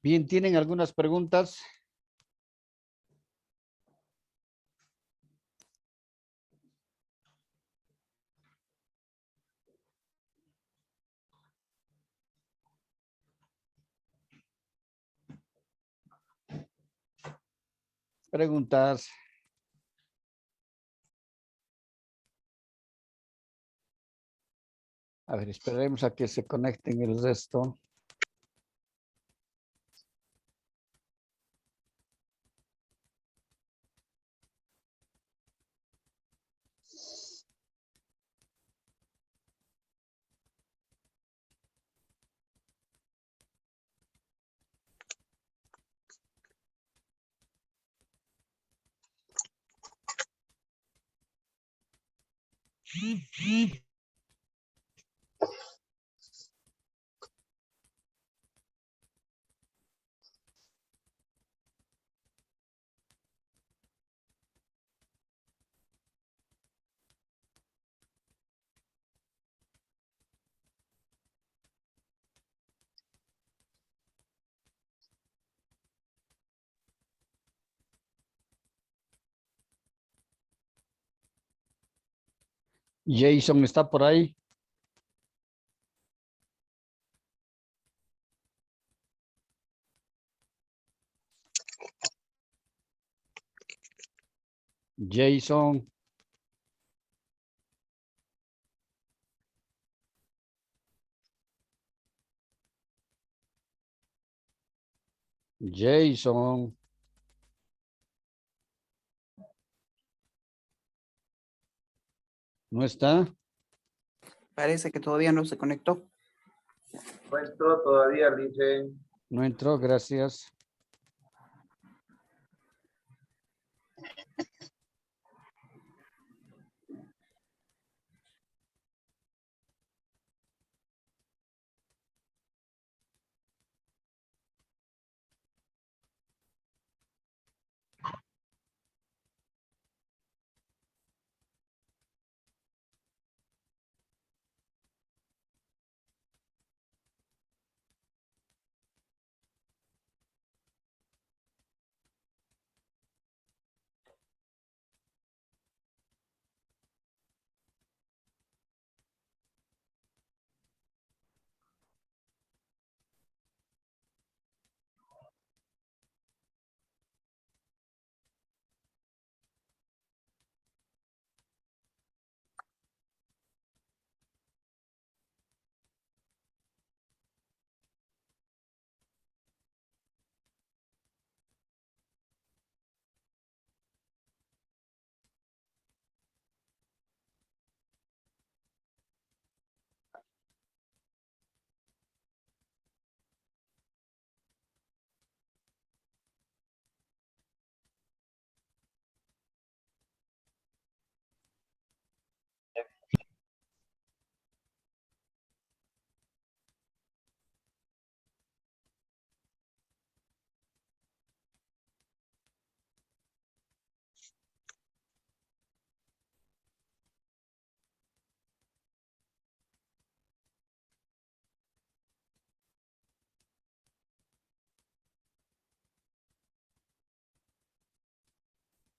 Bien, ¿tienen algunas preguntas? Preguntas. A ver, esperemos a que se conecten el resto. Jason está por ahí. Jason. Jason. ¿No está? Parece que todavía no se conectó. No entró todavía, dice. No entró, gracias.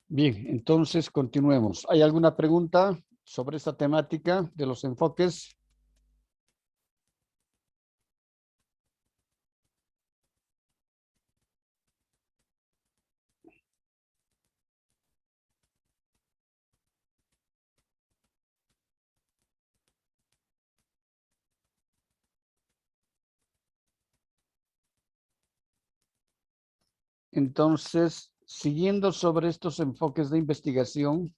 Bien, entonces continuemos. ¿Hay alguna pregunta sobre esta temática de los enfoques? Entonces, siguiendo sobre estos enfoques de investigación,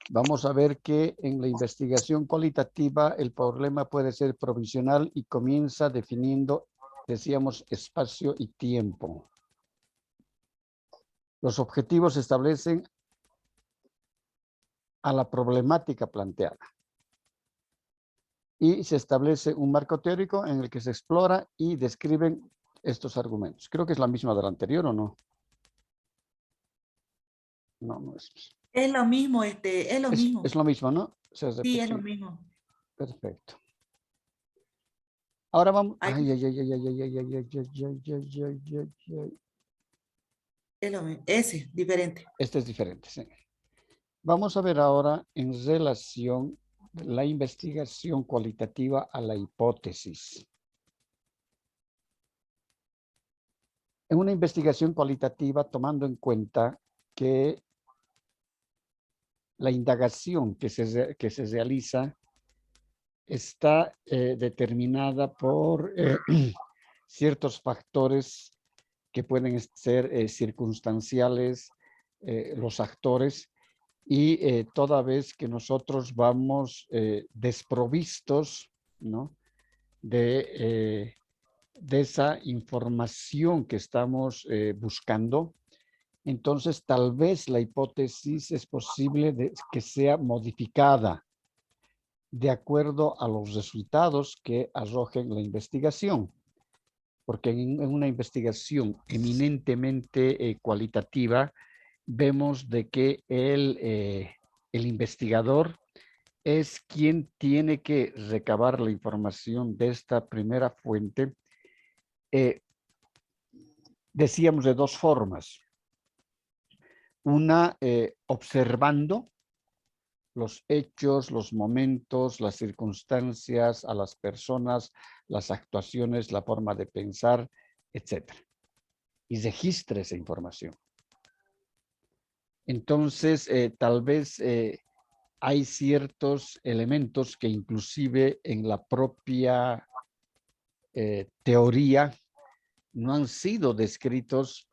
vamos a ver que en la investigación cualitativa el problema puede ser provisional y comienza definiendo, decíamos, espacio y tiempo. Los objetivos se establecen a la problemática planteada y se establece un marco teórico en el que se explora y describen estos argumentos. Creo que es la misma de la anterior, ¿o no? No, no es. Es lo mismo, es lo mismo. Es lo mismo, ¿no? Sí, es lo mismo. Perfecto. Ahora vamos. Ay, Ay, ay, ay, ay, ay, ay, ay, ay, ay, ay, ay, ay, ay, ay. es lo mismo. Ese, diferente. Este es diferente, sí. Vamos a ver ahora en relación de la investigación cualitativa a la hipótesis. En una investigación cualitativa, tomando en cuenta que la indagación que se realiza está determinada por ciertos factores que pueden ser circunstanciales, los actores, y toda vez que nosotros vamos desprovistos, ¿no?, de esa información que estamos buscando, entonces tal vez la hipótesis es posible que sea modificada de acuerdo a los resultados que arrojen la investigación. Porque en una investigación eminentemente cualitativa, vemos de que el investigador es quien tiene que recabar la información de esta primera fuente. Decíamos de dos formas. Una, observando los hechos, los momentos, las circunstancias, a las personas, las actuaciones, la forma de pensar, etc. Y registra esa información. Entonces, tal vez hay ciertos elementos que inclusive en la propia teoría no han sido descritos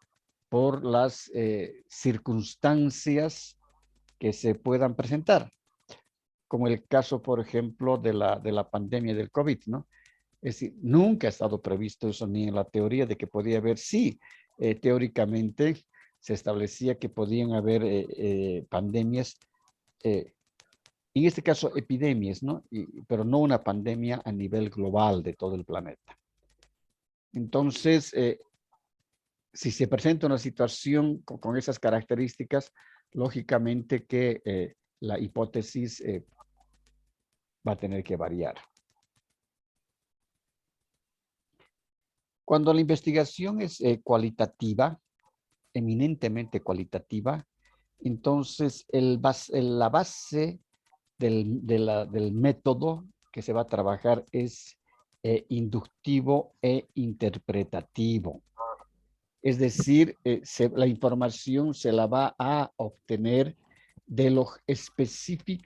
por las circunstancias que se puedan presentar, como el caso, por ejemplo, de la pandemia del COVID, ¿no? Es decir, nunca ha estado previsto eso ni en la teoría de que podía haber, sí, teóricamente se establecía que podían haber pandemias, en este caso epidemias, ¿no? Pero no una pandemia a nivel global de todo el planeta. Entonces, si se presenta una situación con esas características, lógicamente que la hipótesis va a tener que variar. Cuando la investigación es cualitativa, eminentemente cualitativa, entonces la base del método que se va a trabajar es inductivo e interpretativo. Es decir, la información se la va a obtener de lo específico,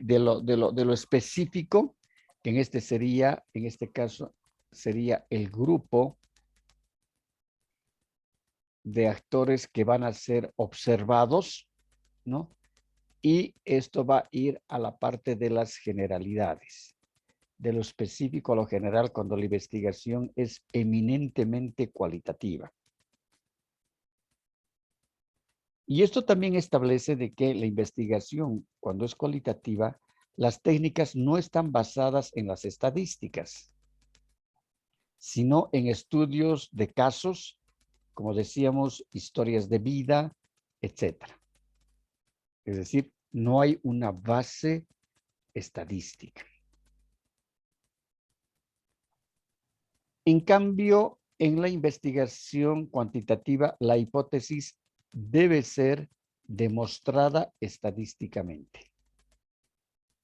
que en este caso sería el grupo de actores que van a ser observados, ¿no? Y esto va a ir a la parte de las generalidades, de lo específico a lo general, cuando la investigación es eminentemente cualitativa. Y esto también establece de que la investigación, cuando es cualitativa, las técnicas no están basadas en las estadísticas, sino en estudios de casos, como decíamos, historias de vida, etc. Es decir, no hay una base estadística. En cambio, en la investigación cuantitativa, la hipótesis debe ser demostrada estadísticamente.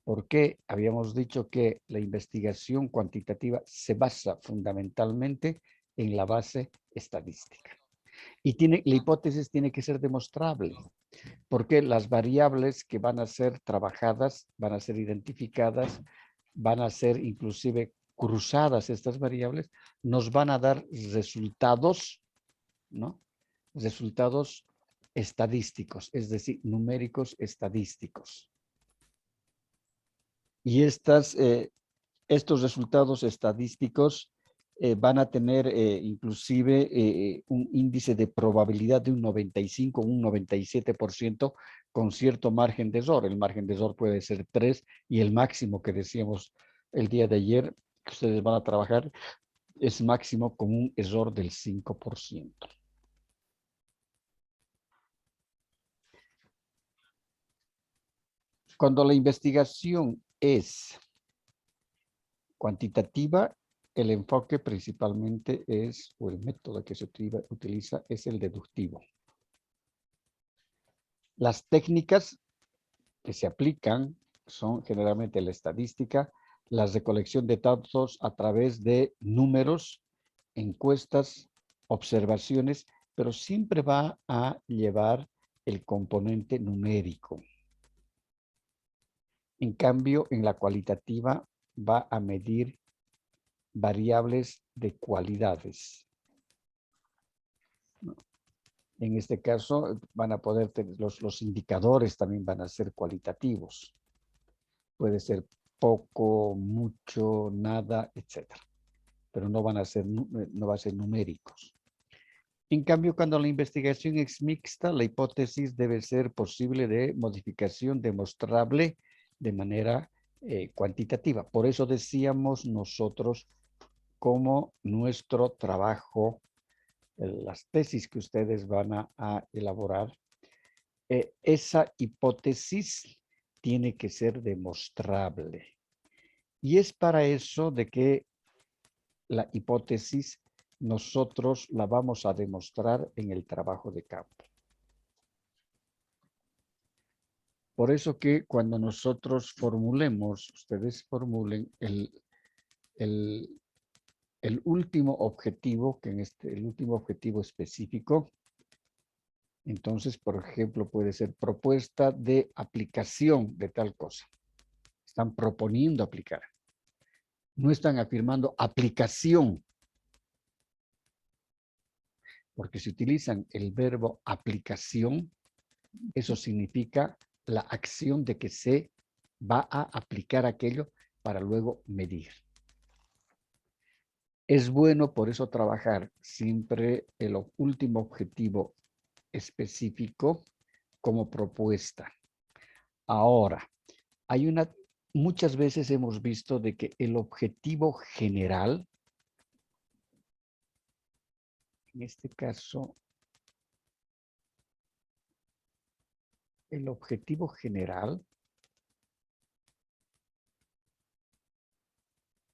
Porque habíamos dicho que la investigación cuantitativa se basa fundamentalmente en la base estadística. Y la hipótesis tiene que ser demostrable, porque las variables que van a ser trabajadas, van a ser identificadas, van a ser inclusive cruzadas estas variables, nos van a dar resultados, ¿no? Resultados estadísticos, es decir, numéricos estadísticos. Y estos resultados estadísticos van a tener inclusive un índice de probabilidad de un 95, un 97% con cierto margen de error. El margen de error puede ser 3 y el máximo que decíamos el día de ayer que ustedes van a trabajar es máximo con un error del 5%. Cuando la investigación es cuantitativa, el enfoque principalmente es, o el método que se utiliza es el deductivo. Las técnicas que se aplican son generalmente la estadística, la recolección de datos a través de números, encuestas, observaciones, pero siempre va a llevar el componente numérico. En cambio, en la cualitativa va a medir variables de cualidades. En este caso, van a poder tener los indicadores también van a ser cualitativos. Puede ser poco, mucho, nada, etcétera. Pero no van a ser, no va a ser numéricos. En cambio, cuando la investigación es mixta, la hipótesis debe ser posible de modificación demostrable de manera cuantitativa. Por eso decíamos nosotros como nuestro trabajo, las tesis que ustedes van a elaborar, esa hipótesis tiene que ser demostrable. Y es para eso de que la hipótesis nosotros la vamos a demostrar en el trabajo de campo. Por eso que cuando nosotros formulemos, ustedes formulen el último objetivo, que en el último objetivo específico, entonces, por ejemplo, puede ser propuesta de aplicación de tal cosa. Están proponiendo aplicar. No están afirmando aplicación. Porque si utilizan el verbo aplicación, eso significa la acción de que se va a aplicar aquello para luego medir. Es bueno por eso trabajar siempre el último objetivo específico como propuesta. Ahora, muchas veces hemos visto de que el objetivo general, en este caso, el objetivo general,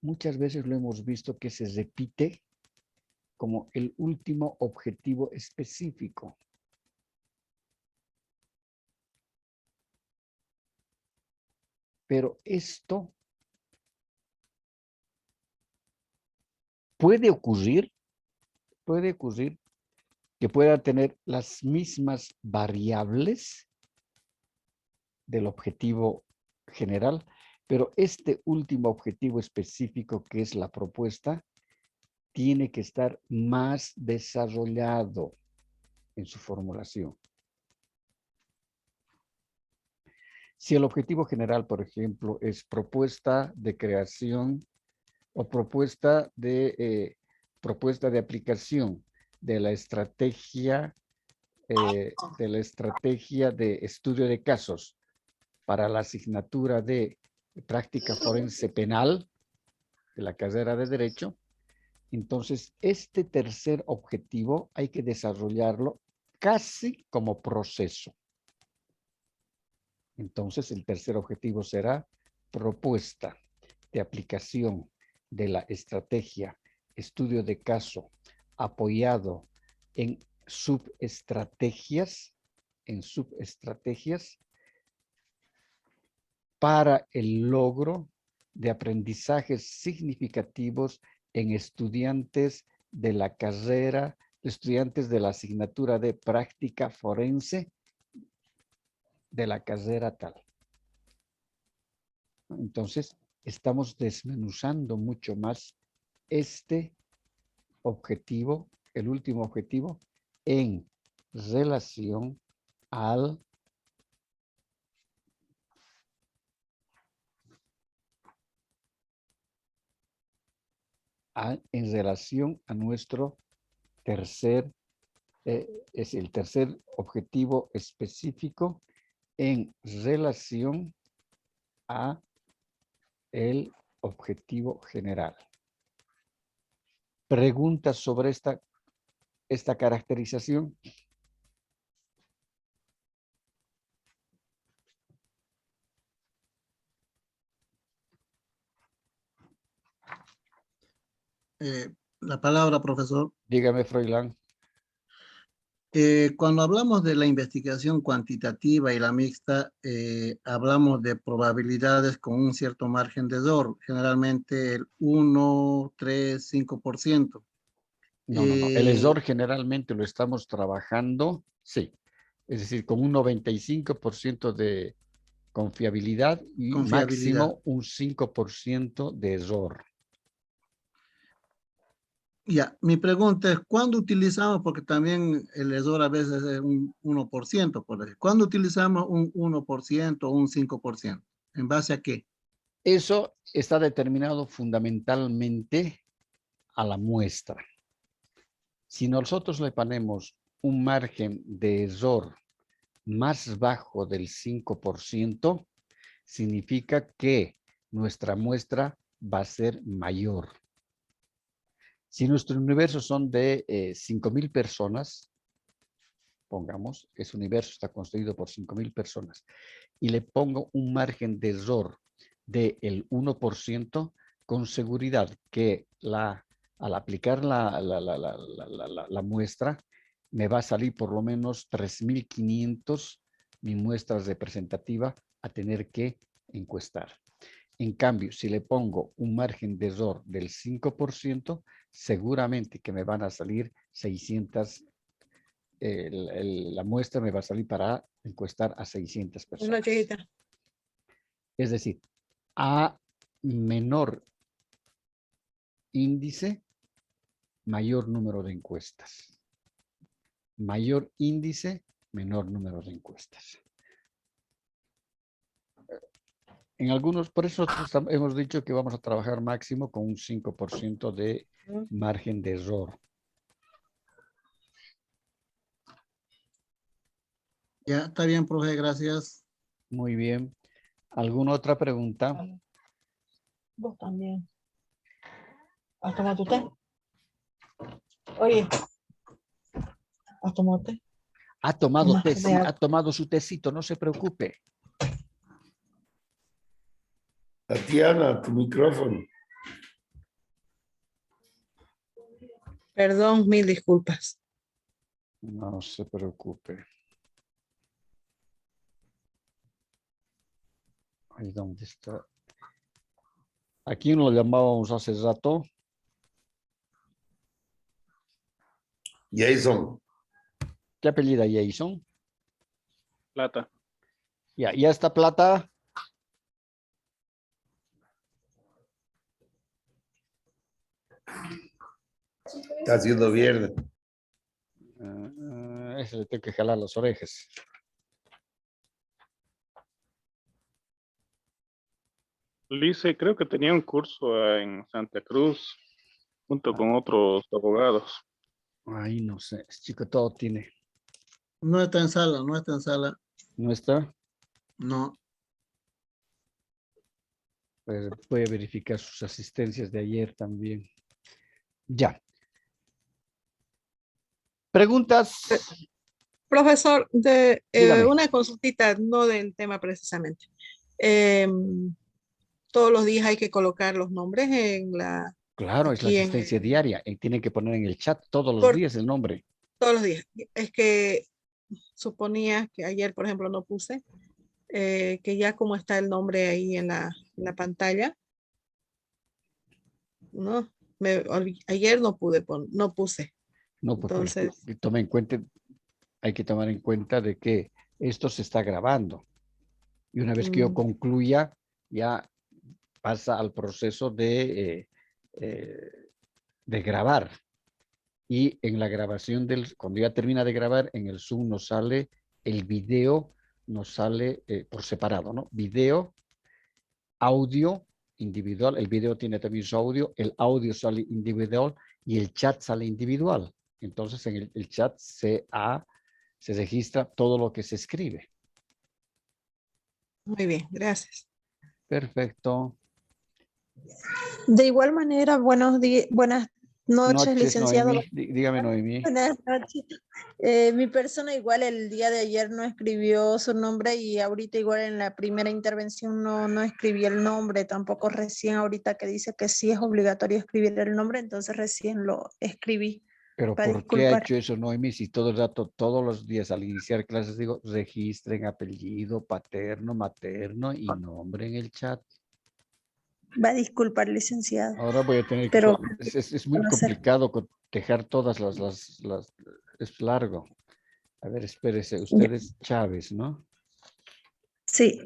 muchas veces lo hemos visto que se repite como el último objetivo específico. Pero esto puede ocurrir que pueda tener las mismas variables del objetivo general, pero este último objetivo específico que es la propuesta tiene que estar más desarrollado en su formulación. Si el objetivo general, por ejemplo, es propuesta de creación o propuesta de aplicación de la estrategia de estudio de casos para la asignatura de práctica forense penal de la carrera de Derecho, entonces este tercer objetivo hay que desarrollarlo casi como proceso. Entonces el tercer objetivo será propuesta de aplicación de la estrategia, estudio de caso apoyado en subestrategias para el logro de aprendizajes significativos en estudiantes de la carrera, estudiantes de la asignatura de práctica forense de la carrera tal. Entonces, estamos desmenuzando mucho más este objetivo, el último objetivo, en relación en relación a nuestro tercer, es el tercer objetivo específico en relación a el objetivo general. ¿Preguntas sobre esta caracterización? la palabra, profesor. Dígame, Froilán. Cuando hablamos de la investigación cuantitativa y la mixta, hablamos de probabilidades con un cierto margen de error, generalmente el 1, 3, 5%. No. El ESOR generalmente lo estamos trabajando, sí. Es decir, con un 95% de confiabilidad y Confiabilidad. máximo un 5% de error. Ya, mi pregunta es, ¿cuándo utilizamos, porque también el error a veces es un 1%, por decir, ¿cuándo utilizamos un 1% o un 5%? ¿En base a qué? Eso está determinado fundamentalmente a la muestra. Si nosotros le ponemos un margen de error más bajo del 5%, significa que nuestra muestra va a ser mayor. Si nuestro universo son de 5,000 personas, pongamos, ese universo está construido por 5,000 personas, y le pongo un margen de error del 1%, con seguridad que al aplicar la muestra, me va a salir por lo menos 3,500 mi muestra representativa a tener que encuestar. En cambio, si le pongo un margen de error del 5%, seguramente que me van a salir 600, la muestra me va a salir para encuestar a 600 personas. Una chiquita. Es decir, a menor índice, mayor número de encuestas. Mayor índice, menor número de encuestas. En algunos, por eso nosotros hemos dicho que vamos a trabajar máximo con un 5% de margen de error. Ya, está bien, profe, gracias. Muy bien. ¿Alguna otra pregunta? Vos también. ¿Has tomado tu té? Oye. ¿Has tomado té? Ha tomado Más té, de sí, agua. ha tomado su tecito, no se preocupe. Tatiana, tu micrófono. Perdón, mil disculpas. No se preocupe. Ahí donde está. ¿A quién lo llamábamos hace rato? Jason. ¿Qué apellida Jason? Plata. Ya está Plata. Está haciendo viernes. Ese le tengo que jalar las orejas. Lice, creo que tenía un curso en Santa Cruz junto con otros abogados. Ay, no sé. Este chico todo tiene. No está en sala, no está en sala. ¿No está? No. Pues voy a verificar sus asistencias de ayer también. Ya. ¿Preguntas? Profesor, Dígame. una consultita, no del tema precisamente. Todos los días hay que colocar los nombres en la... Claro, es la aquí en asistencia el- diaria. Y tiene que poner en el chat todos los Por- días el nombre. Todos los días. Es que suponía que ayer, por ejemplo, no puse, que ya como está el nombre ahí en la pantalla, ¿no? Ayer no pude, no puse. No, pues Entonces, tome en cuenta, hay que tomar en cuenta de que esto se está grabando. Y una vez que yo concluya, ya pasa al proceso de grabar. Y en la grabación cuando ya termina de grabar, en el Zoom nos sale el video, nos sale por separado, ¿no? Video, audio individual, el video tiene también su audio, el audio sale individual y el chat sale individual. Entonces en el chat se registra todo lo que se escribe. muy bien, gracias. Perfecto. De igual manera, buenas noches, licenciado. Noemí. Dígame, Noemí. Buenas noches. Mi persona igual el día de ayer no escribió su nombre y ahorita igual en la primera intervención no escribí el nombre, tampoco recién ahorita que dice que sí es obligatorio escribir el nombre, entonces recién lo escribí. Pero para ¿por qué ha disculpar. hecho eso, Noemí? Si todo el rato, todos los días al iniciar clases digo, registren apellido paterno, materno y nombre en el chat. Va a disculpar, licenciado. Ahora voy a tener que... Pero Es muy conocer. complicado cotejar todas las... Es largo. A ver, espérese. Usted es Chávez, ¿no? Sí.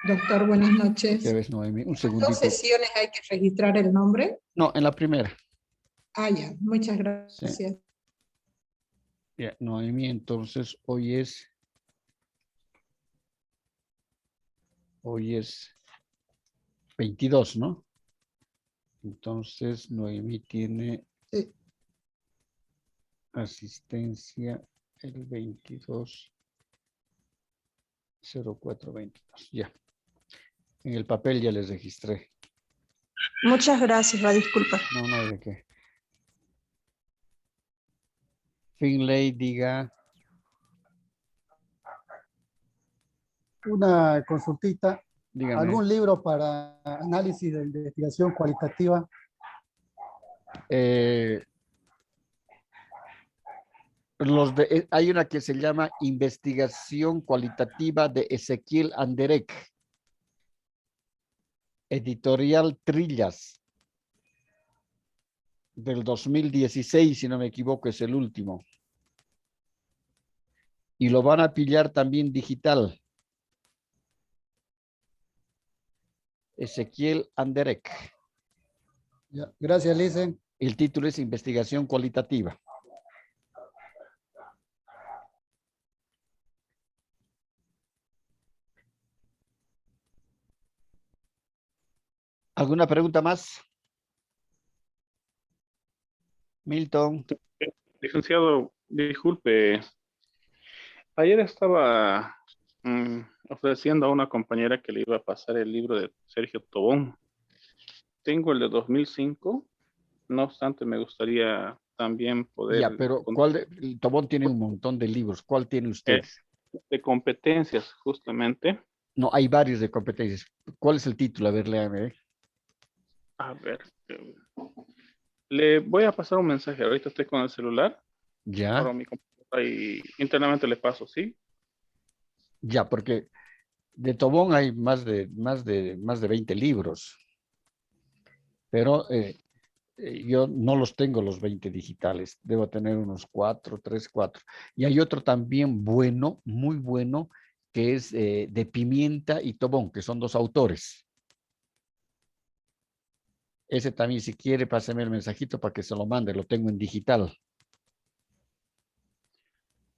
Doctor, buenas noches. Chávez, Noemí. Un ¿En segundito. dos sesiones hay que registrar el nombre? No, en la primera. Ah, ya. Muchas Sí. gracias. Ya, Noemí, entonces hoy es 22, ¿no? Entonces Noemí tiene Sí. asistencia el 22 0422. Ya. En el papel ya les registré. Muchas gracias, va a disculpar. No, no hay de qué. Finlay, diga. Una consultita, Dígame. algún libro para análisis de investigación cualitativa. Hay una que se llama Investigación Cualitativa de Ezequiel Anderek. Editorial Trillas. Del 2016, si no me equivoco, es el último. Y lo van a pillar también digital. Ezequiel Anderek. Ya, gracias, Lice. El título es Investigación Cualitativa. ¿Alguna pregunta más? Milton. Licenciado, disculpe. Ayer estaba ofreciendo a una compañera que le iba a pasar el libro de Sergio Tobón. Tengo el de 2005. No obstante, me gustaría también poder... Ya, pero Tobón tiene un montón de libros. ¿Cuál tiene usted? De competencias, justamente. No, hay varios de competencias. ¿Cuál es el título? A ver, léame. A ver. Le voy a pasar un mensaje. Ahorita estoy con el celular. Ya. Ahora mi computadora y internamente le paso, ¿sí? Ya, porque de Tobón hay más de 20 libros. Pero yo no los tengo los 20 digitales. Debo tener unos 4. Y hay otro también bueno, muy bueno, que es de Pimienta y Tobón, que son dos autores. Ese también, si quiere, páseme el mensajito para que se lo mande. Lo tengo en digital.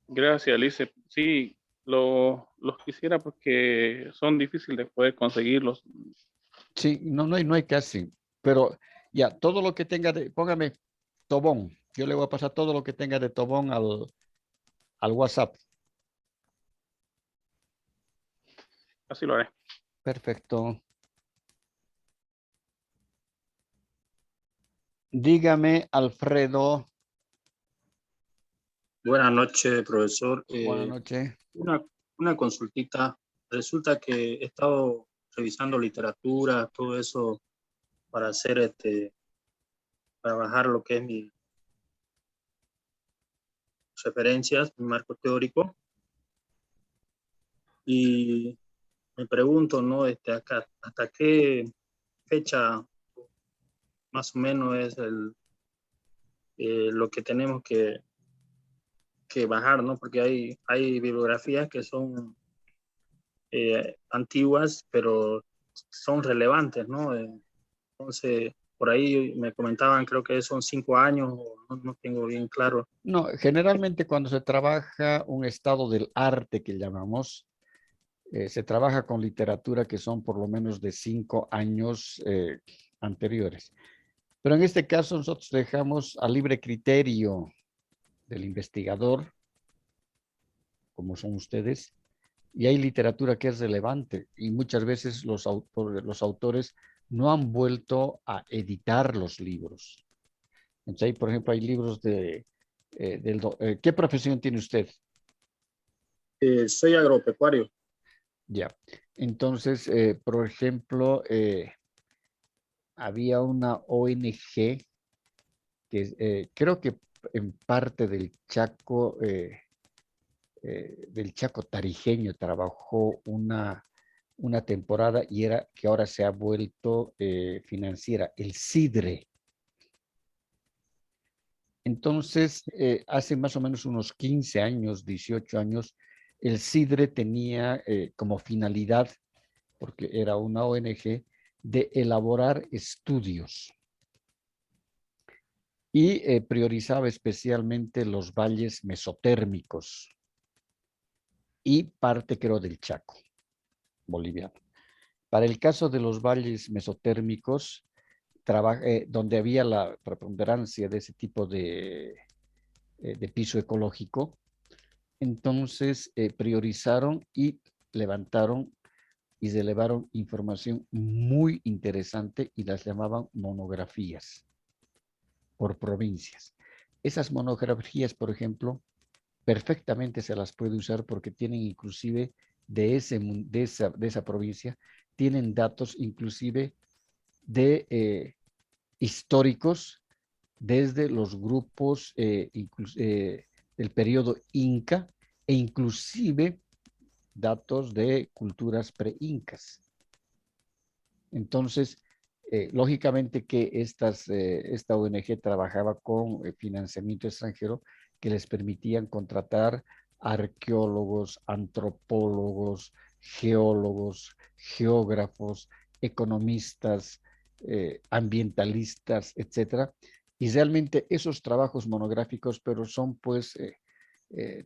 Gracias, Alice. Sí, los quisiera porque son difíciles de poder conseguirlos. Sí, no hay casi. Pero ya, todo lo que tenga póngame Tobón. Yo le voy a pasar todo lo que tenga de Tobón al WhatsApp. Así lo haré. Perfecto. Dígame, Alfredo. Buenas noches, profesor. Buenas noches. Una consultita. Resulta que he estado revisando literatura, todo eso, para hacer para bajar lo que es mis referencias, mi marco teórico. Y me pregunto, ¿no? Acá, ¿hasta qué fecha más o menos es lo que tenemos que bajar, ¿no? Porque hay bibliografías que son antiguas, pero son relevantes, ¿no? Entonces, por ahí me comentaban, creo que son 5 años, no tengo bien claro. No, generalmente cuando se trabaja un estado del arte que llamamos, se trabaja con literatura que son por lo menos de 5 años anteriores. Pero en este caso nosotros dejamos a libre criterio del investigador, como son ustedes, Y hay literatura que es relevante y muchas veces los autores no han vuelto a editar los libros. Entonces, por ejemplo, hay libros de... ¿qué profesión tiene usted? Soy agropecuario. Ya. Entonces, por ejemplo, había una ONG que creo que en parte del Chaco tarijeño trabajó una temporada y era que ahora se ha vuelto financiera, el CIDRE. Entonces, hace más o menos unos 15 años, 18 años, el CIDRE tenía como finalidad, porque era una ONG, de elaborar estudios y priorizaba especialmente los valles mesotérmicos y parte, creo, del Chaco boliviano. Para el caso de los valles mesotérmicos, donde había la preponderancia de ese tipo de piso ecológico, entonces priorizaron y levantaron y se elevaron información muy interesante y las llamaban monografías por provincias. Esas monografías, por ejemplo, perfectamente se las puede usar porque tienen inclusive de esa provincia, tienen datos inclusive de históricos desde los grupos del periodo Inca e inclusive datos de culturas pre-incas. Entonces, lógicamente que esta ONG trabajaba con financiamiento extranjero que les permitían contratar arqueólogos, antropólogos, geólogos, geógrafos, economistas, ambientalistas, etcétera. Y realmente esos trabajos monográficos, pero son pues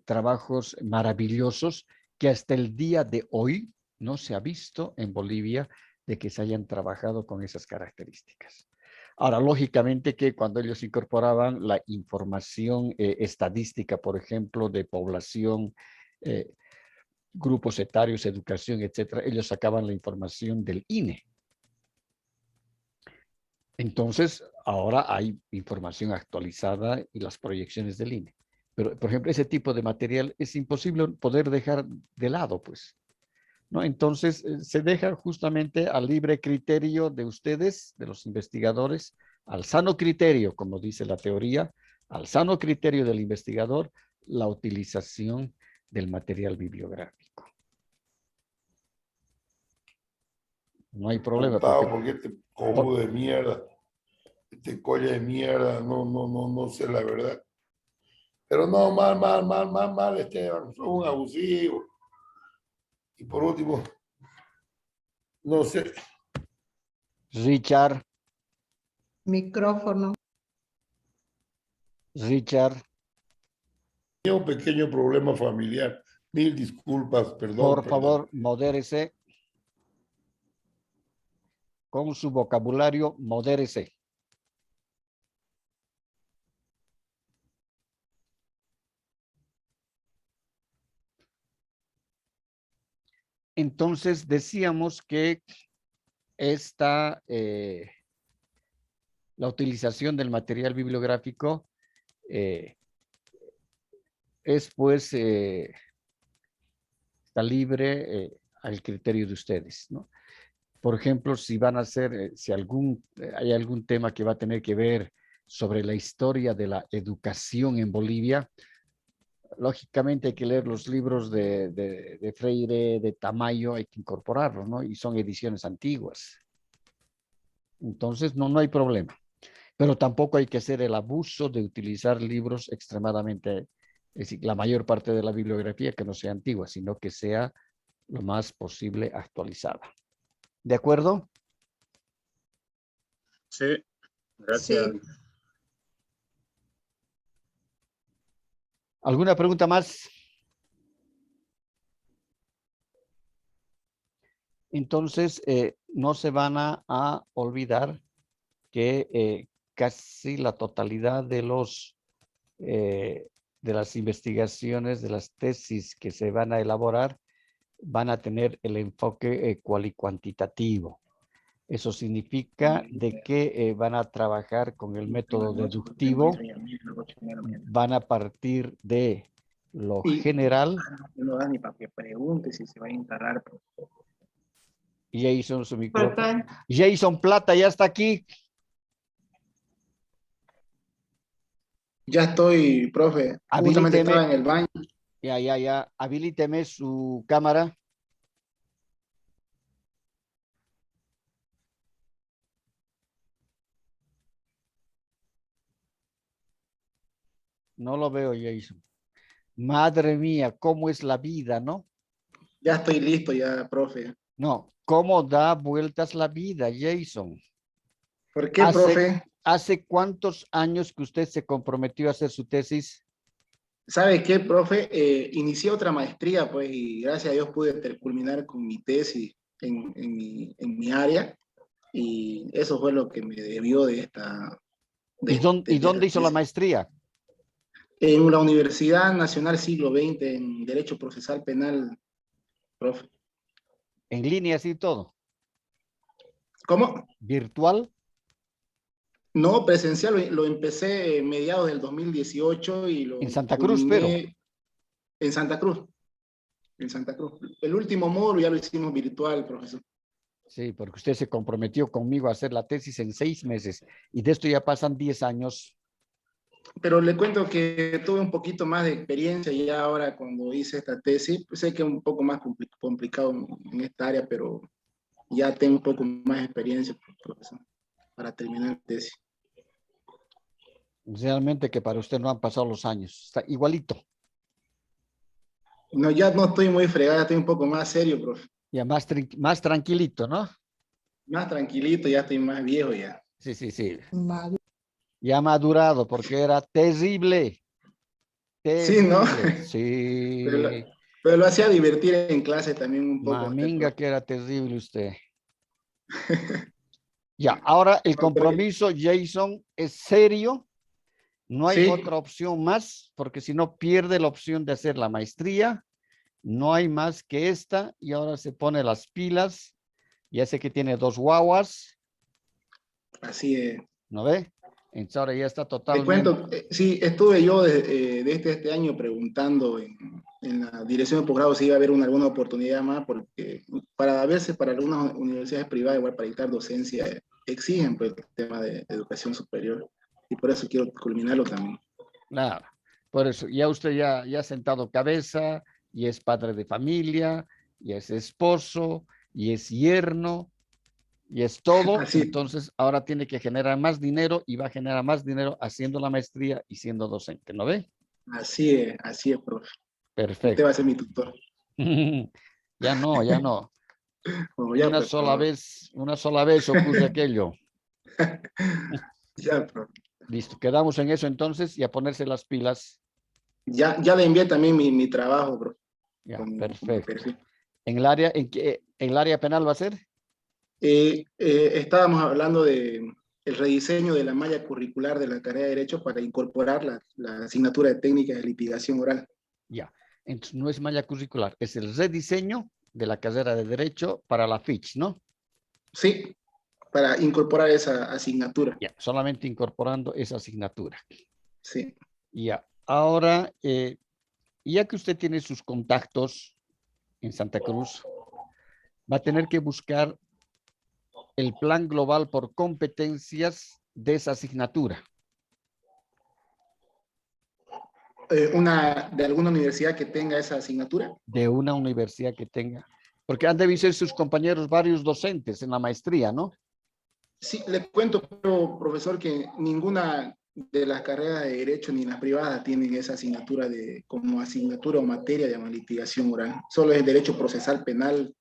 trabajos maravillosos que hasta el día de hoy no se ha visto en Bolivia de que se hayan trabajado con esas características. Ahora, lógicamente que cuando ellos incorporaban la información estadística, por ejemplo, de población, grupos etarios, educación, etcétera, ellos sacaban la información del INE. Entonces, ahora hay información actualizada y las proyecciones del INE. Pero, por ejemplo, ese tipo de material es imposible poder dejar de lado, pues, ¿no? Entonces, se deja justamente al libre criterio de ustedes, de los investigadores, al sano criterio, como dice la teoría, al sano criterio del investigador, la utilización del material bibliográfico. No hay problema. Porque este cojudo de mierda, este colla de mierda, no sé la verdad. Pero no, mal, Esteban, son un abusivo. Y por último, no sé. Richard. Micrófono. Richard. Tenía un pequeño problema familiar. Mil disculpas, perdón. Por favor, modérese. Con su vocabulario, modérese. Entonces, decíamos que la utilización del material bibliográfico es pues, está libre al criterio de ustedes, ¿no? Por ejemplo, si van a hacer, si hay algún tema que va a tener que ver sobre la historia de la educación en Bolivia, lógicamente hay que leer los libros de Freire, de Tamayo, hay que incorporarlos, ¿no? Y son ediciones antiguas. Entonces, no hay problema. Pero tampoco hay que hacer el abuso de utilizar libros extremadamente, es decir, la mayor parte de la bibliografía que no sea antigua, sino que sea lo más posible actualizada. ¿De acuerdo? Sí, gracias. Sí. ¿Alguna pregunta más? Entonces, no se van a olvidar que casi la totalidad de las investigaciones, de las tesis que se van a elaborar, van a tener el enfoque cuantitativo. Eso significa de que van a trabajar con el método deductivo, van a partir de lo general. No da ni para que pregunte si se va a instalar. Jason, su micrófono. Jason Plata ya está aquí. Ya estoy, profe. Justamente Habilíteme. estaba en el baño. Ya. Habilíteme su cámara. No lo veo, Jason. Madre mía, ¿cómo es la vida, no? Ya estoy listo, ya, profe. No, ¿cómo da vueltas la vida, Jason? ¿Por qué, profe? ¿Hace cuántos años que usted se comprometió a hacer su tesis? ¿Sabe qué, profe? Inicié otra maestría, pues, y gracias a Dios pude culminar con mi tesis en mi área, y eso fue lo que me debió de esta... ¿Y dónde hizo la maestría? En la Universidad Nacional Siglo XX, en Derecho Procesal Penal, profe. ¿En línea así todo? ¿Cómo? ¿Virtual? No, presencial, lo empecé mediados del 2018 y lo ¿En Santa Cruz, culminé en Santa Cruz. En Santa Cruz. El último módulo ya lo hicimos virtual, profesor. Sí, porque usted se comprometió conmigo a hacer la tesis en 6 meses y de esto ya pasan 10 años. Pero le cuento que tuve un poquito más de experiencia y ya ahora cuando hice esta tesis, pues sé que es un poco más complicado en esta área, pero ya tengo un poco más de experiencia, profesor, para terminar la tesis. Realmente que para usted no han pasado los años, está igualito. No, ya no estoy muy fregada, estoy un poco más serio, profe. Ya más tranquilito, ¿no? Más tranquilito, ya estoy más viejo ya. Sí. Ya madurado, porque era terrible. Sí, ¿no? Sí. Pero lo hacía divertir en clase también un poco. Maminga que era terrible usted. Ya, ahora el compromiso, Jason, es serio. No hay otra opción más, porque si no pierde la opción de hacer la maestría. No hay más que esta y ahora se pone las pilas. Ya sé que tiene 2 guaguas. Así es. ¿No ve? Entonces ahora ya está totalmente... Te cuento, sí, estuve yo desde este año preguntando en la dirección de posgrado si iba a haber alguna oportunidad más, porque a veces para algunas universidades privadas, igual para dictar docencia, exigen pues, el tema de educación superior. Y por eso quiero culminarlo también. Claro, por eso ya usted ya ha sentado cabeza, y es padre de familia, y es esposo, y es yerno, y es todo. Así. Entonces ahora tiene que generar más dinero y va a generar más dinero haciendo la maestría y siendo docente, ¿no ve? Así es, profe. Perfecto. Usted va a ser mi tutor. Ya no. Bueno, ya, una sola vez ocurre aquello. Ya, profe. Listo, quedamos en eso entonces y a ponerse las pilas. Ya le envié también mi trabajo, profe. Ya, perfecto. ¿En el área penal va a ser? Estábamos hablando de el rediseño de la malla curricular de la carrera de Derecho para incorporar la asignatura de técnicas de litigación oral. Ya, entonces no es malla curricular, es el rediseño de la carrera de Derecho para la FICH, ¿no? Sí, para incorporar esa asignatura. Ya, solamente incorporando esa asignatura. Sí. Ya, ahora, ya que usted tiene sus contactos en Santa Cruz, va a tener que buscar el plan global por competencias de esa asignatura. ¿De alguna universidad que tenga esa asignatura? De una universidad que tenga. Porque han de ser sus compañeros varios docentes en la maestría, ¿no? Sí, le cuento, profesor, que ninguna de las carreras de Derecho ni las privadas tienen esa asignatura como asignatura o materia de litigación oral. Solo es Derecho Procesal Penal.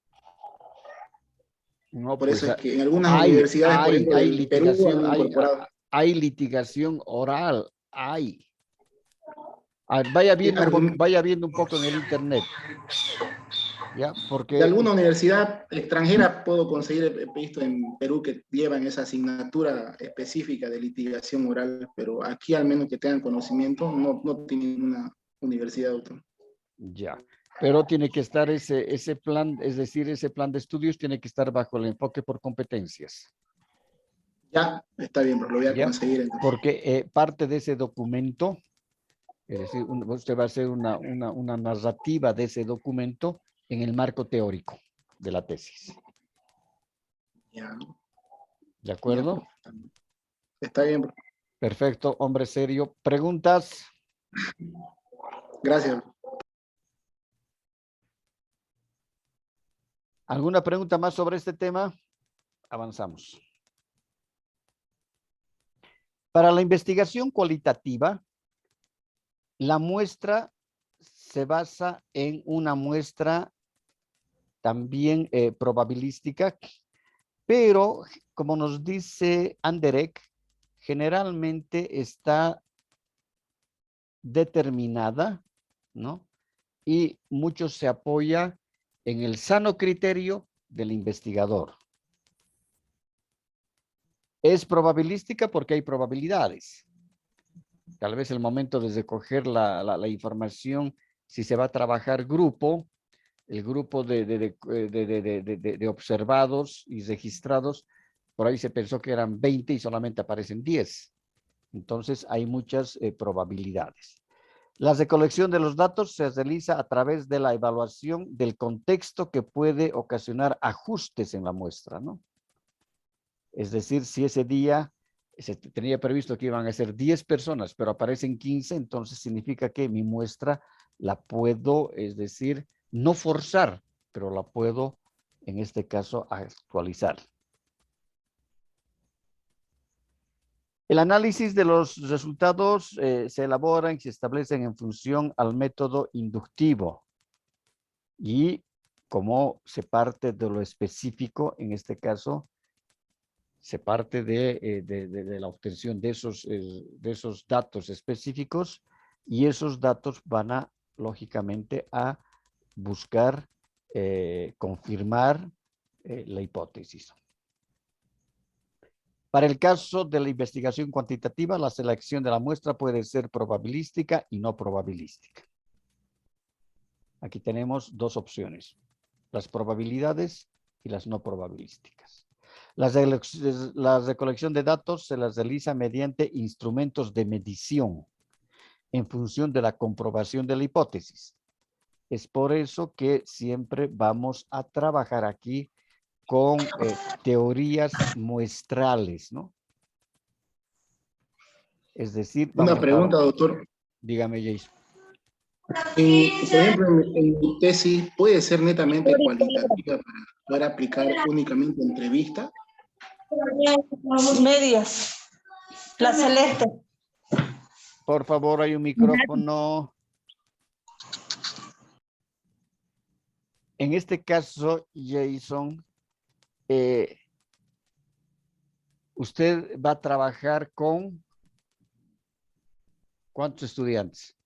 No, por pues, eso es que en algunas universidades, por ejemplo, del Perú, han incorporado. Hay litigación oral, hay. A ver, vaya viendo un poco en el internet. ¿Ya? Porque de alguna universidad extranjera puedo conseguir, he visto en Perú que llevan esa asignatura específica de litigación oral, pero aquí al menos que tengan conocimiento, no tienen una universidad autónoma. Ya. Pero tiene que estar ese plan, es decir, ese plan de estudios tiene que estar bajo el enfoque por competencias. Ya, está bien, pero lo voy a ¿Ya? conseguir entonces. Porque parte de ese documento, es decir, usted va a hacer una narrativa de ese documento en el marco teórico de la tesis. Ya, ¿De acuerdo? está bien, bro. Perfecto, hombre serio. ¿Preguntas? Gracias. ¿Alguna pregunta más sobre este tema? Avanzamos. Para la investigación cualitativa, la muestra se basa en una muestra también probabilística, pero como nos dice Anderek, generalmente está determinada, ¿no? Y mucho se apoya en el sano criterio del investigador. Es probabilística porque hay probabilidades. Tal vez el momento de recoger la información, si se va a trabajar grupo, el grupo de observados y registrados, por ahí se pensó que eran 20 y solamente aparecen 10. Entonces hay muchas probabilidades. La recolección de los datos se realiza a través de la evaluación del contexto que puede ocasionar ajustes en la muestra, ¿no? Es decir, si ese día se tenía previsto que iban a ser 10 personas, pero aparecen 15, entonces significa que mi muestra la puedo, es decir, no forzar, pero la puedo, en este caso, actualizar. El análisis de los resultados se elaboran y se establecen en función al método inductivo. Y como se parte de lo específico, en este caso, se parte de la obtención de esos datos específicos, y esos datos van a, lógicamente, a buscar confirmar la hipótesis. Para el caso de la investigación cuantitativa, la selección de la muestra puede ser probabilística y no probabilística. Aquí tenemos dos opciones: las probabilidades y las no probabilísticas. La recolección de datos se las realiza mediante instrumentos de medición en función de la comprobación de la hipótesis. Es por eso que siempre vamos a trabajar aquí con teorías muestrales, ¿no? Es decir, Una pregunta, doctor. Dígame, Jason. Por ejemplo, en mi tesis, ¿puede ser netamente cualitativa para poder aplicar únicamente entrevista? Medias. La celeste. Por favor, hay un micrófono. En este caso, Jason, usted va a trabajar con ¿cuántos estudiantes?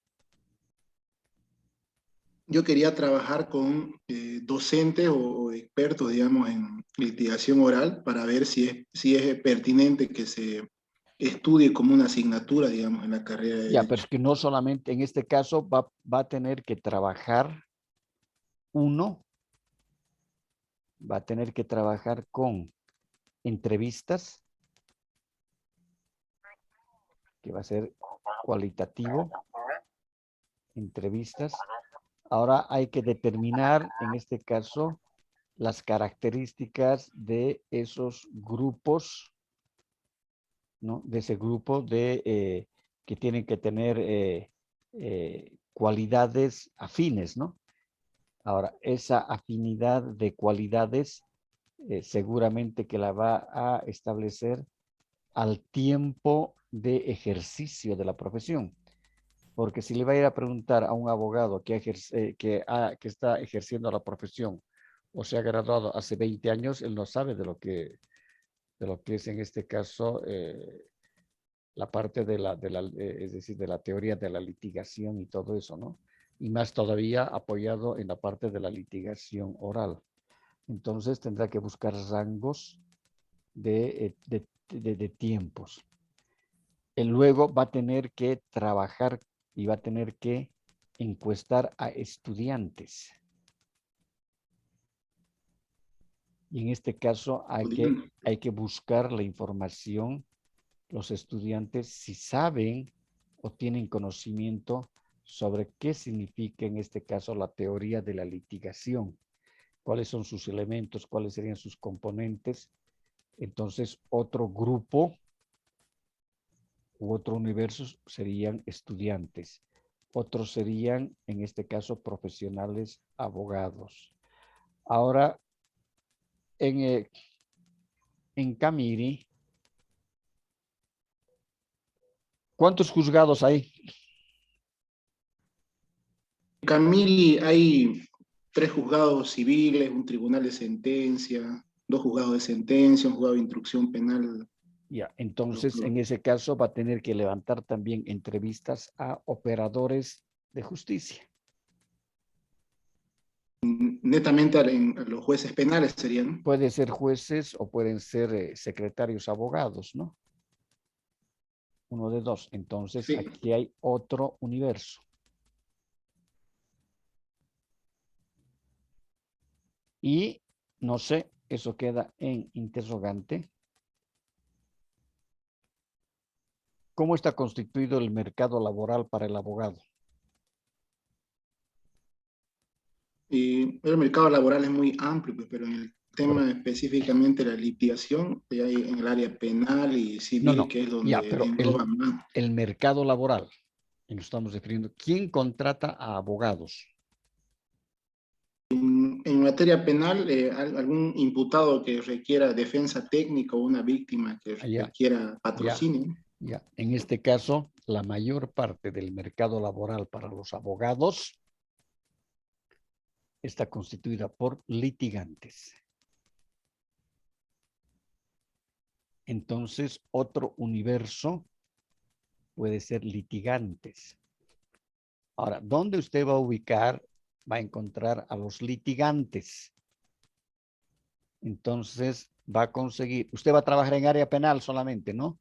Yo quería trabajar con docentes o expertos, digamos, en litigación oral para ver si es pertinente que se estudie como una asignatura, digamos, en la carrera de Ya, Derecho. pero es que no solamente en este caso va a tener que trabajar va a tener que trabajar con entrevistas, que va a ser cualitativo, entrevistas. Ahora hay que determinar, en este caso, las características de esos grupos, ¿no? De ese grupo que tienen que tener cualidades afines, ¿no? Ahora, esa afinidad de cualidades seguramente que la va a establecer al tiempo de ejercicio de la profesión. Porque si le va a ir a preguntar a un abogado que está ejerciendo la profesión o se ha graduado hace 20 años, él no sabe de lo que es en este caso la parte es decir, de la teoría de la litigación y todo eso, ¿no? Y más todavía apoyado en la parte de la litigación oral. Entonces tendrá que buscar rangos de tiempos. Él luego va a tener que trabajar y va a tener que encuestar a estudiantes. Y en este caso hay que buscar la información, los estudiantes, si saben o tienen conocimiento sobre qué significa en este caso la teoría de la litigación, cuáles son sus elementos, cuáles serían sus componentes. Entonces, otro grupo u otro universo serían estudiantes. Otros serían, en este caso, profesionales, abogados. Ahora, en Camiri, ¿cuántos juzgados hay? En Camiri hay 3 juzgados civiles, un tribunal de sentencia, 2 juzgados de sentencia, un juzgado de instrucción penal. Ya, entonces en ese caso va a tener que levantar también entrevistas a operadores de justicia. Netamente a los jueces penales serían. Pueden ser jueces o pueden ser secretarios abogados, ¿no? Uno de dos. Entonces Sí. aquí hay otro universo. Y no sé, eso queda en interrogante. ¿Cómo está constituido el mercado laboral para el abogado? Y el mercado laboral es muy amplio, pues, pero en el tema específicamente de la litigación, hay en el área penal y civil, No, que es donde ya, pero engloba más. el mercado laboral, en que estamos refiriendo, ¿quién contrata a abogados? En materia penal, algún imputado que requiera defensa técnica o una víctima que requiera patrocinio. Ya, en este caso, la mayor parte del mercado laboral para los abogados está constituida por litigantes. Entonces, otro universo puede ser litigantes. Ahora, ¿dónde usted va a ubicar? Va a encontrar a los litigantes. Entonces, va a conseguir, usted va a trabajar en área penal solamente, ¿no?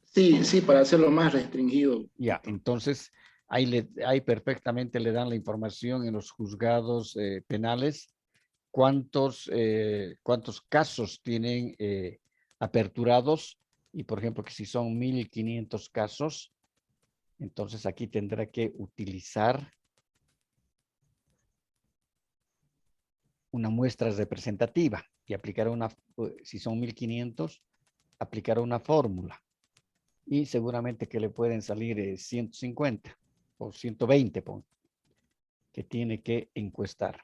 Sí, sí, para hacerlo más restringido. Ya, entonces, ahí perfectamente le dan la información en los juzgados penales, cuántos casos tienen aperturados, y por ejemplo, que si son 1,500 casos, entonces aquí tendrá que utilizar una muestra representativa y aplicar si son 1,500, aplicar una fórmula. Y seguramente que le pueden salir 150 o 120 que tiene que encuestar.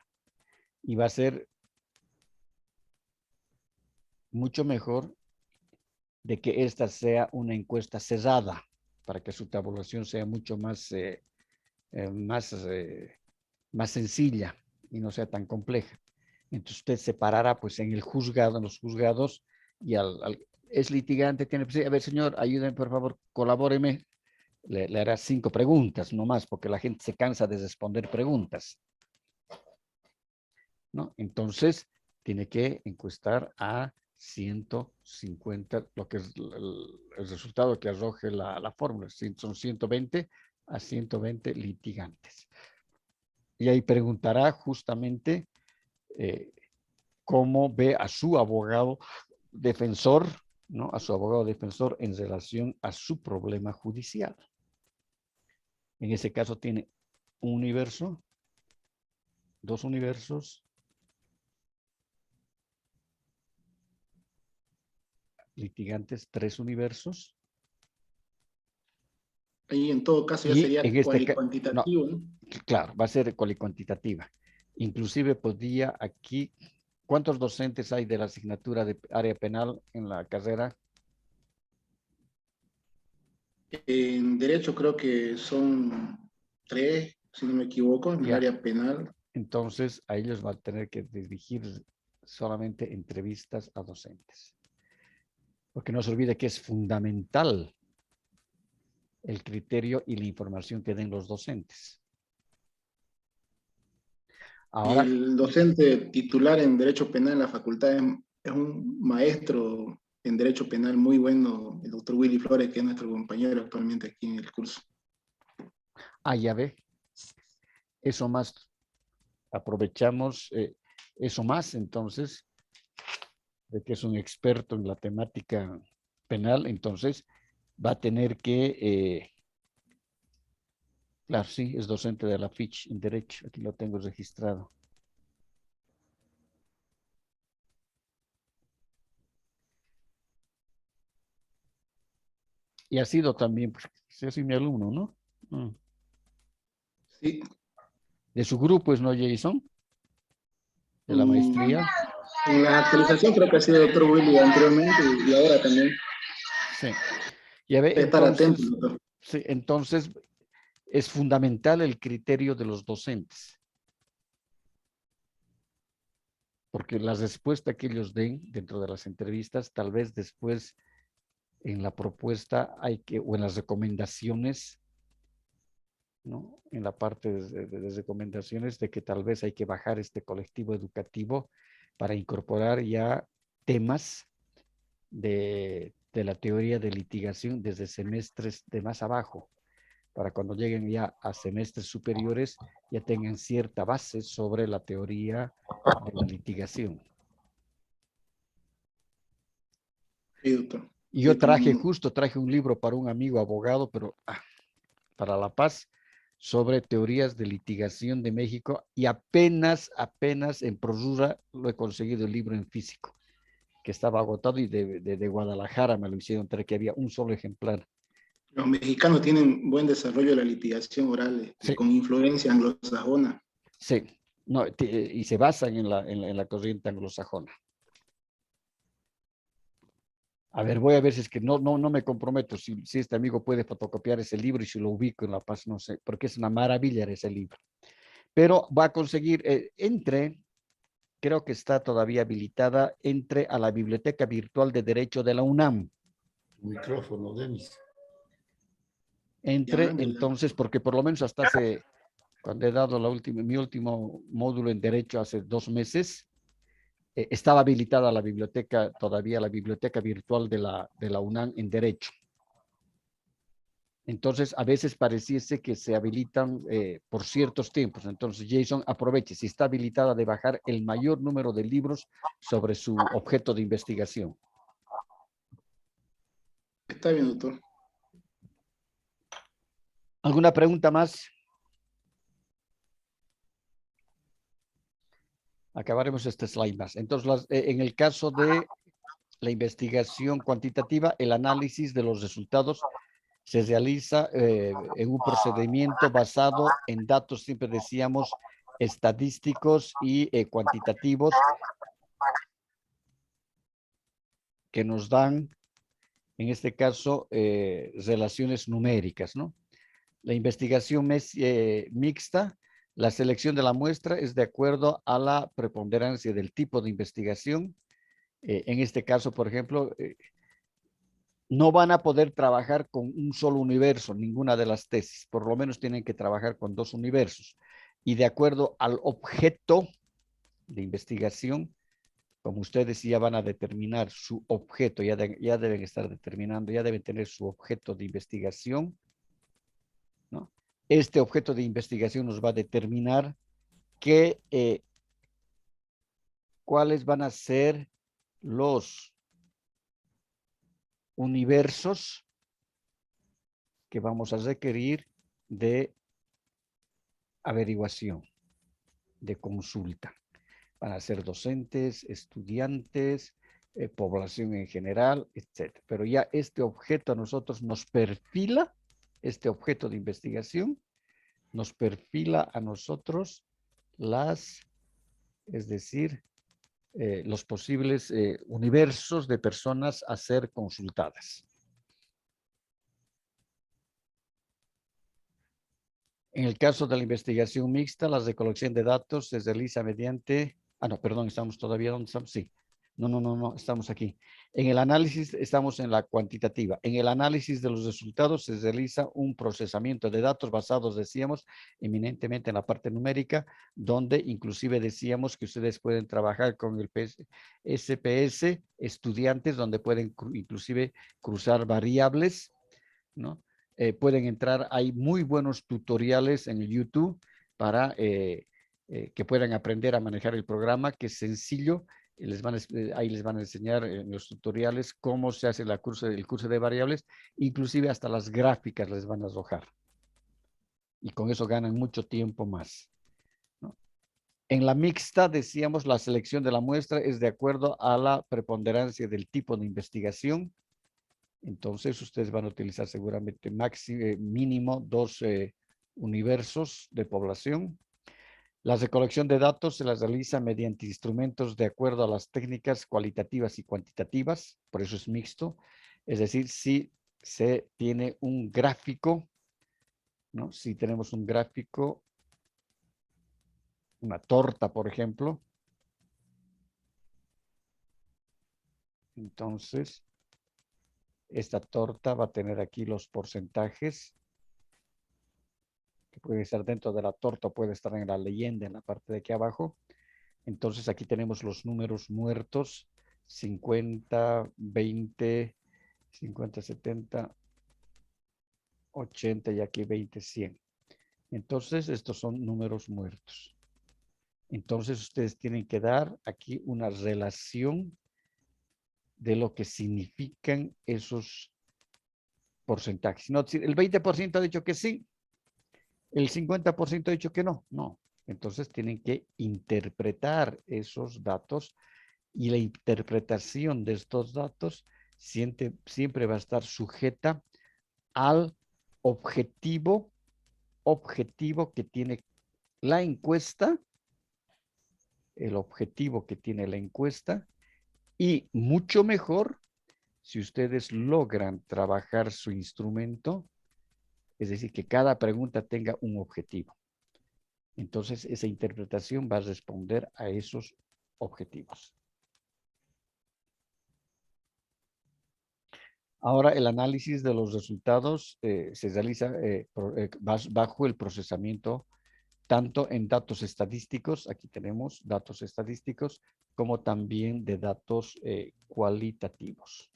Y va a ser mucho mejor de que esta sea una encuesta cerrada para que su tabulación sea mucho más sencilla y no sea tan compleja. Entonces usted separará pues en el juzgado, en los juzgados, y es litigante, tiene, a ver señor, ayúdenme por favor, colabóreme, le hará 5 preguntas nomás, porque la gente se cansa de responder preguntas, ¿no? Entonces tiene que encuestar a 150, lo que es el resultado que arroje la fórmula, son 120 a 120 litigantes. Y ahí preguntará justamente cómo ve a su abogado defensor, ¿no? A su abogado defensor en relación a su problema judicial. En ese caso tiene un universo, 2 universos, litigantes, 3 universos. Ahí en todo caso ya Y sería en cuantitativo, ¿no? Claro, va a ser cuantitativa. Inclusive podría aquí, ¿cuántos docentes hay de la asignatura de área penal en la carrera? En derecho creo que son 3, si no me equivoco, en el área penal. Entonces, a ellos va a tener que dirigir solamente entrevistas a docentes. Porque no se olvide que es fundamental el criterio y la información que den los docentes. Ahora, Y el docente titular en Derecho Penal en la facultad es un maestro en Derecho Penal muy bueno, el doctor Willy Flores, que es nuestro compañero actualmente aquí en el curso. Ah, ya ve. Eso más, aprovechamos eso más, entonces, de que es un experto en la temática penal, entonces va a tener que, claro, sí, es docente de la FICH en Derecho, aquí lo tengo registrado. Y ha sido también, pues, yo soy mi alumno, ¿no? Sí. De su grupo es, ¿no, Jason? De la maestría. En la actualización creo que ha sido el doctor Willy anteriormente y ahora también. Sí. Ya ve, Estar entonces, atento, doctor. sí, entonces es fundamental el criterio de los docentes. Porque la respuesta que ellos den dentro de las entrevistas, tal vez después en la propuesta hay que, o en las recomendaciones, ¿no? En la parte de recomendaciones de que tal vez hay que bajar este colectivo educativo para incorporar ya temas de la teoría de litigación desde semestres de más abajo, para cuando lleguen ya a semestres superiores ya tengan cierta base sobre la teoría de la litigación. Sí, doctor. Y yo Sí, traje un libro para un amigo abogado, pero para La Paz, sobre teorías de litigación de México, y apenas en Prozura lo he conseguido el libro en físico, que estaba agotado, y de Guadalajara me lo hicieron traer, que había un solo ejemplar. Los mexicanos tienen buen desarrollo de la litigación oral, Sí. con influencia anglosajona. Sí, no, y se basan en la corriente anglosajona. A ver, voy a ver si es que no me comprometo, si este amigo puede fotocopiar ese libro y si lo ubico en La Paz, no sé, porque es una maravilla ese libro. Pero va a conseguir, creo que está todavía habilitada, entre a la Biblioteca Virtual de Derecho de la UNAM. Micrófono, Denis. Entonces, porque por lo menos hasta cuando he dado mi último módulo en Derecho hace 2 meses, estaba habilitada la biblioteca, todavía la Biblioteca Virtual de la UNAM en Derecho. Entonces, a veces pareciese que se habilitan por ciertos tiempos. Entonces, Jason, aproveche, si está habilitada, de bajar el mayor número de libros sobre su objeto de investigación. Está bien, doctor. ¿Alguna pregunta más? Acabaremos este slide más. Entonces, en el caso de la investigación cuantitativa, el análisis de los resultados se realiza en un procedimiento basado en datos, siempre decíamos, estadísticos y cuantitativos, que nos dan, en este caso, relaciones numéricas, ¿no? La investigación mixta, la selección de la muestra es de acuerdo a la preponderancia del tipo de investigación. En este caso, por ejemplo, no van a poder trabajar con un solo universo, ninguna de las tesis. Por lo menos tienen que trabajar con 2 universos. Y de acuerdo al objeto de investigación, como ustedes ya van a determinar su objeto, ya deben estar determinando, ya deben tener su objeto de investigación, ¿no? Este objeto de investigación nos va a determinar cuáles van a ser los universos que vamos a requerir de averiguación, de consulta. Van a ser docentes, estudiantes, población en general, etc. Pero ya este objeto a nosotros nos perfila, este objeto de investigación, nos perfila a nosotros es decir, los posibles universos de personas a ser consultadas. En el caso de la investigación mixta, la recolección de datos se realiza mediante... no, perdón, estamos todavía, ¿dónde estamos? Sí. No, estamos aquí. En el análisis estamos en la cuantitativa. En el análisis de los resultados se realiza un procesamiento de datos basados, decíamos, eminentemente en la parte numérica, donde inclusive decíamos que ustedes pueden trabajar con el SPS, estudiantes, donde pueden inclusive cruzar variables, ¿no? pueden entrar. Hay muy buenos tutoriales en el YouTube para que puedan aprender a manejar el programa, que es sencillo. Ahí les van a enseñar en los tutoriales cómo se hace el curso de variables. Inclusive hasta las gráficas les van a arrojar. Y con eso ganan mucho tiempo más, ¿no? En la mixta, decíamos, la selección de la muestra es de acuerdo a la preponderancia del tipo de investigación. Entonces, ustedes van a utilizar seguramente mínimo 2 universos de población. La recolección de datos se las realiza mediante instrumentos de acuerdo a las técnicas cualitativas y cuantitativas, por eso es mixto. Es decir, si se tiene un gráfico, ¿no? Si tenemos un gráfico, una torta, por ejemplo, entonces esta torta va a tener aquí los porcentajes que puede estar dentro de la torta, puede estar en la leyenda, en la parte de aquí abajo. Entonces aquí tenemos los números muertos, 50, 20, 50, 70, 80 y aquí 20, 100. Entonces estos son números muertos. Entonces ustedes tienen que dar aquí una relación de lo que significan esos porcentajes. No, el 20% ha dicho que sí, el 50% ha dicho que no. No. Entonces tienen que interpretar esos datos y la interpretación de estos datos siempre va a estar sujeta al objetivo que tiene la encuesta, el objetivo que tiene la encuesta, y mucho mejor si ustedes logran trabajar su instrumento, es decir, que cada pregunta tenga un objetivo. Entonces, esa interpretación va a responder a esos objetivos. Ahora, el análisis de los resultados se realiza bajo el procesamiento tanto en datos estadísticos, aquí tenemos datos estadísticos, como también de datos cualitativos.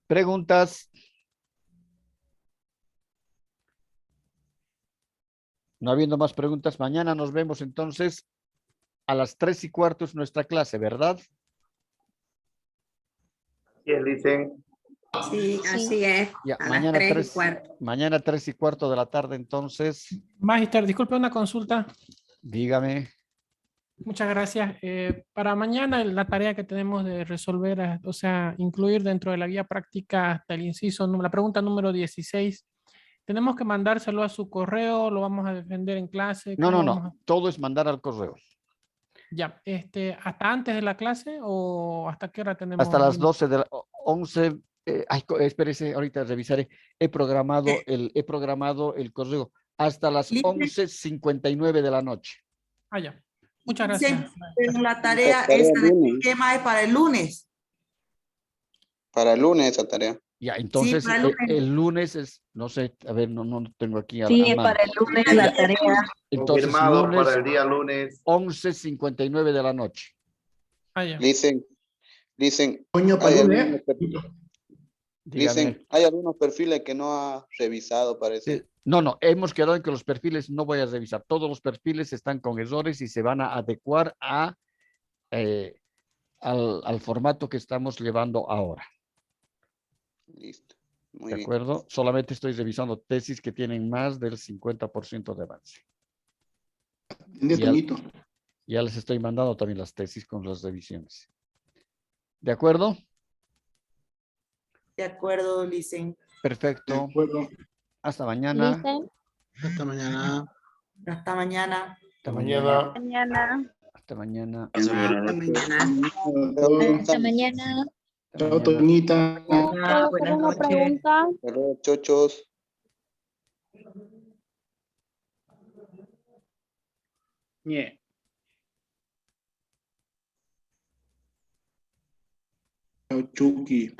¿Preguntas? No habiendo más preguntas, mañana nos vemos entonces a las 3:15 es nuestra clase, ¿verdad? ¿Qué dicen? Sí, así es. Ya, A las mañana 3:15. mañana 3:15 de la tarde, entonces. Magister, disculpe una consulta. Dígame. Muchas gracias. Para mañana la tarea que tenemos de resolver, o sea, incluir dentro de la guía práctica hasta el inciso, la pregunta número 16, ¿tenemos que mandárselo a su correo? ¿Lo vamos a defender en clase? No. Todo es mandar al correo. Ya, ¿hasta antes de la clase o hasta qué hora tenemos? Hasta las 12 de la 11. Espérese, ahorita revisaré. He programado el correo hasta las 11:59 de la noche. Ah, ya. Muchas gracias. Pero la tarea esa del esquema es para el lunes. Para el lunes esa tarea. Ya, entonces Sí, para el lunes es, no sé, a ver, no tengo aquí. Sí, para el lunes la tarea. Entonces, Confirmado lunes, para el día lunes. 11:59 de la noche. Dicen, Coño, para el lunes. Dicen, hay algunos perfiles que no ha revisado, parece. No, hemos quedado en que los perfiles no voy a revisar. Todos los perfiles están con errores y se van a adecuar al formato que estamos llevando ahora. Listo. ¿De acuerdo? Solamente estoy revisando tesis que tienen más del 50% de avance. Ya les estoy mandando también las tesis con las revisiones. ¿De acuerdo? De acuerdo, Licen. Perfecto. Hasta mañana. Hasta mañana. Hasta mañana. Hasta mañana. Hasta mañana. Hasta mañana. Chao, Toñita. ¿Puedo una pregunta? Chochos. Chao, Chucky.